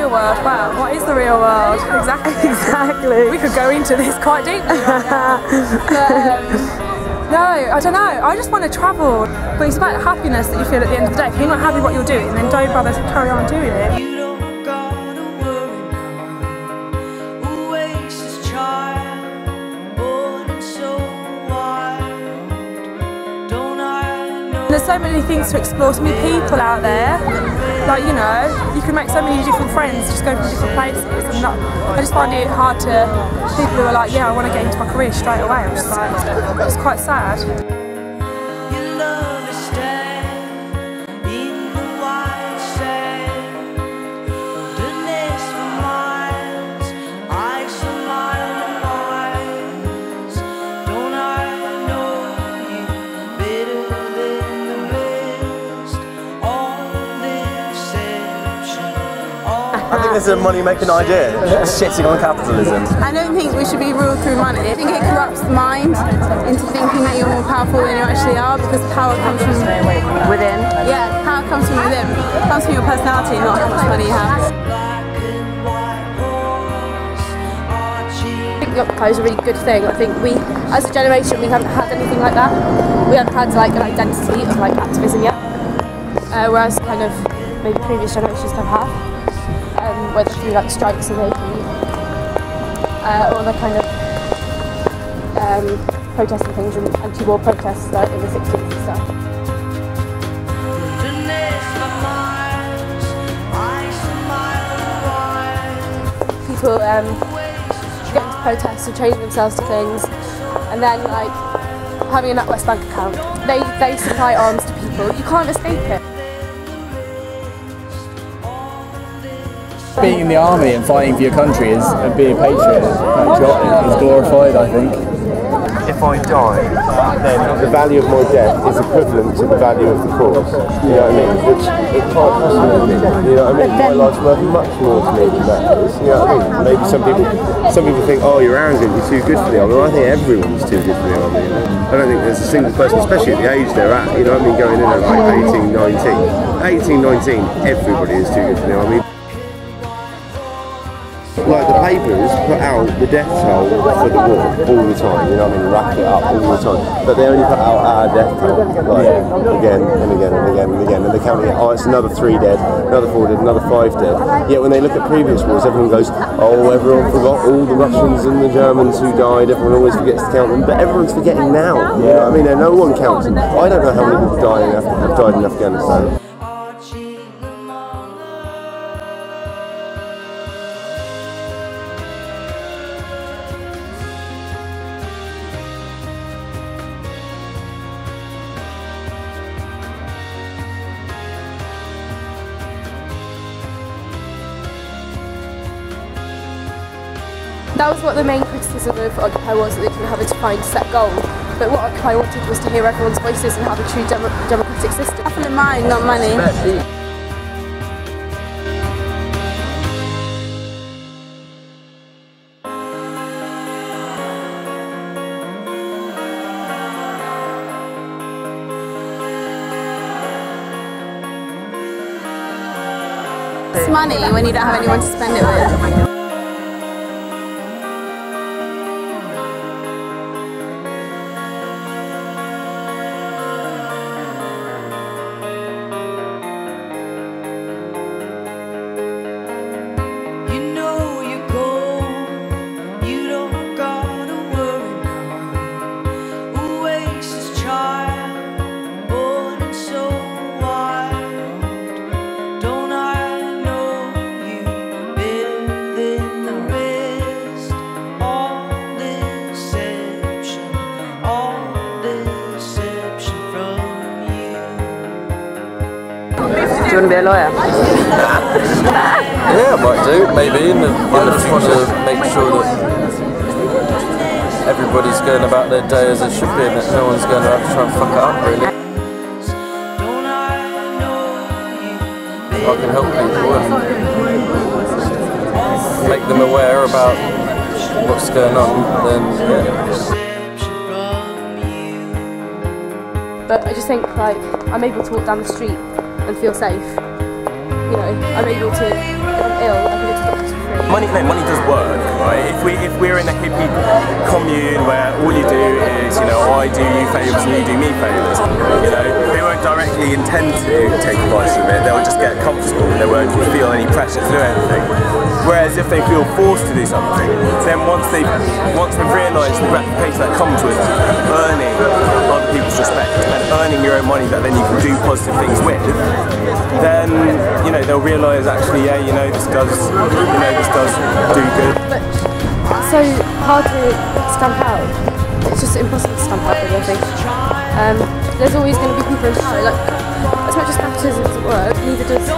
real world. Well, what is the real world? Exactly. Exactly. We could go into this quite deeply right now. No, I don't know. I just want to travel. But it's about happiness that you feel at the end of the day. If you're not happy with what you're doing, then don't bother to carry on doing it. You don't gotta worry now. Always this child, born and so wild. Don't I know? There's so many things to explore, so many people out there. Like, you know, you can make so many different friends just going from different places. And I just find it hard to people who are like, yeah, I want to get into my career straight away. I'm just like, it's quite sad. I think this is a money-making idea, shitting on capitalism. I don't think we should be ruled through money. I think it corrupts the mind into thinking that you're more powerful than you actually are, because power comes from within. Yeah, power comes from within. It comes from your personality, not how much money you have. I think the Occupy is a really good thing. I think we, as a generation, we haven't had anything like that. We haven't had like an identity of like activism yet, whereas kind of maybe previous generations have. Whether through like strikes and making, or the kind of protesting things and anti-war protests like in the 60s and stuff. People going to protests or changing themselves to things, and then like having a NatWest bank account. They supply arms to people. You can't escape it. Being in the army and fighting for your country is being a patriot. Is glorified, I think. If I die, then the value of my death is equivalent to the value of the cause. You know what I mean? Which it can't possibly be. You know what I mean? My life's worth much more to me than that is. You know what I mean? Maybe some people think, oh, you're arrogant, you're too good for the army. Well, I think everyone's too good for the army. You know? I don't think there's a single person, especially at the age they're at. You know what I mean? Going in at like 18, 19, everybody is too good for the army. Like the papers put out the death toll for the war all the time, you know what I mean, wrap it up all the time, but they only put out our death toll, like again and again and again and again, and they're counting it, oh it's another 3 dead, another 4 dead, another 5 dead, yet when they look at previous wars everyone goes, oh everyone forgot all the Russians and the Germans who died, everyone always forgets to count them, but everyone's forgetting now, you know what I mean, and no one counts them. I don't know how many people have died in Afghanistan. That was what the main criticism of Occupy was, that they didn't have a defined set goal. But what Occupy wanted was to hear everyone's voices and have a true democratic system. Nothing in mind, not money. It's money when you don't have anyone to spend it with. Do you want to be a lawyer? Yeah, I might do, maybe, and I just want to make sure that everybody's going about their day as it should be and that no one's going to have to try and fuck it up, really. I can help people and make them aware about what's going on, then yeah. But I just think, like, I'm able to walk down the street and feel safe. you know, I'm able to, if I'm ill, I can go to doctors for free. Money does work, right? If we're in a hippie commune where all you do is, you know, I do you favours and you do me favours, you know, they won't directly intend to take advice from it. They'll just get comfortable. They won't feel any pressure to do anything. Whereas if they feel forced to do something, then once they've realised the gratification that comes with earning other people's respect and earning your own money that then you can do positive things with, then you know they'll realise actually, yeah, you know, this does do good. But it's so hard to stamp out. It's just impossible to stamp out, really, I think. There's always going to be people in power. Like, as much as capitalism doesn't work, neither does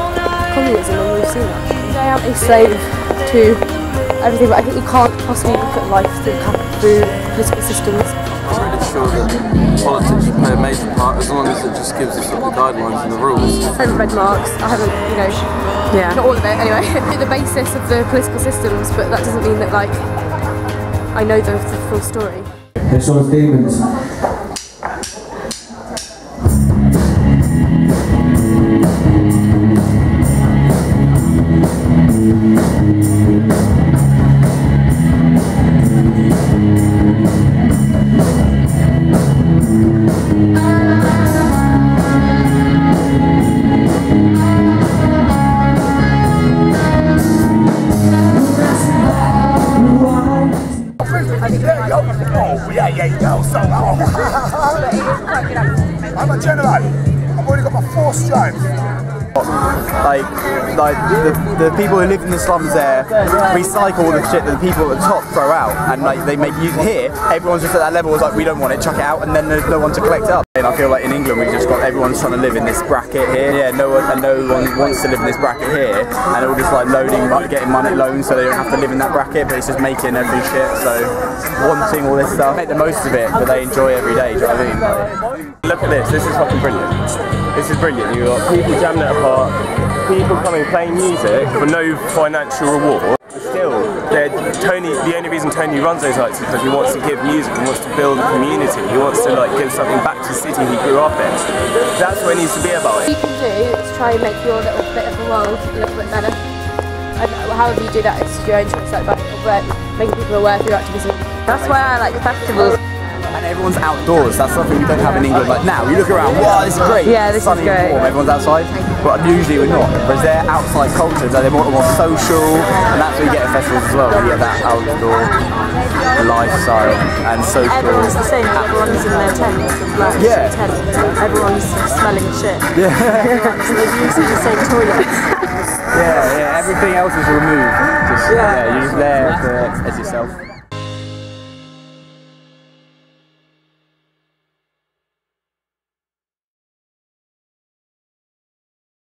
communism, and we've seen that. I am a slave to everything, but I think you can't possibly look at life through political systems. I'm really sure that politics should play a major part as long as it just gives us the guidelines and the rules. I haven't read Marx, I haven't, you know, not all of it anyway. The basis of the political systems, but that doesn't mean that, like, I know the full story. They're sort of demons. I'm a general. I've already got my 4 stripes. Like the people who live in the slums there recycle all the shit that the people at the top throw out, and like they make use here. Everyone's just at that level. It's like we don't want it, chuck it out, and then there's no one to collect it up. And I feel like in England we've just got everyone's trying to live in this bracket here. Yeah, no one wants to live in this bracket here, and they're all just like getting money loans so they don't have to live in that bracket. But it's just making every shit. So wanting all this stuff, make the most of it, but they enjoy every day. Do you know what I mean? Like, look at this. This is fucking brilliant. This is brilliant. You've got people jamming it apart, people coming playing music for no financial reward. Still, the only reason Tony runs those nights is because he wants to give music, he wants to build a community, he wants to like give something back to the city he grew up in. That's what it needs to be about. What you can do is try and make your little bit of the world a little bit better. And however you do that, it's your own choice, like making people aware through activism. That's why I like festivals. and everyone's outdoors. That's something we don't have in England. Like now, you look around, wow, this is great. Yeah, this sunny is great. And warm, everyone's outside. But usually we're not. Whereas their outside cultures, they're more social, and that's what you get at festivals as well. You get that outdoor lifestyle and social. Everyone's the same. Everyone's in their tents, like everyone's smelling of shit. Yeah. So they're using the same toilets. Yeah, everything else is removed. Just, you're just there as yourself.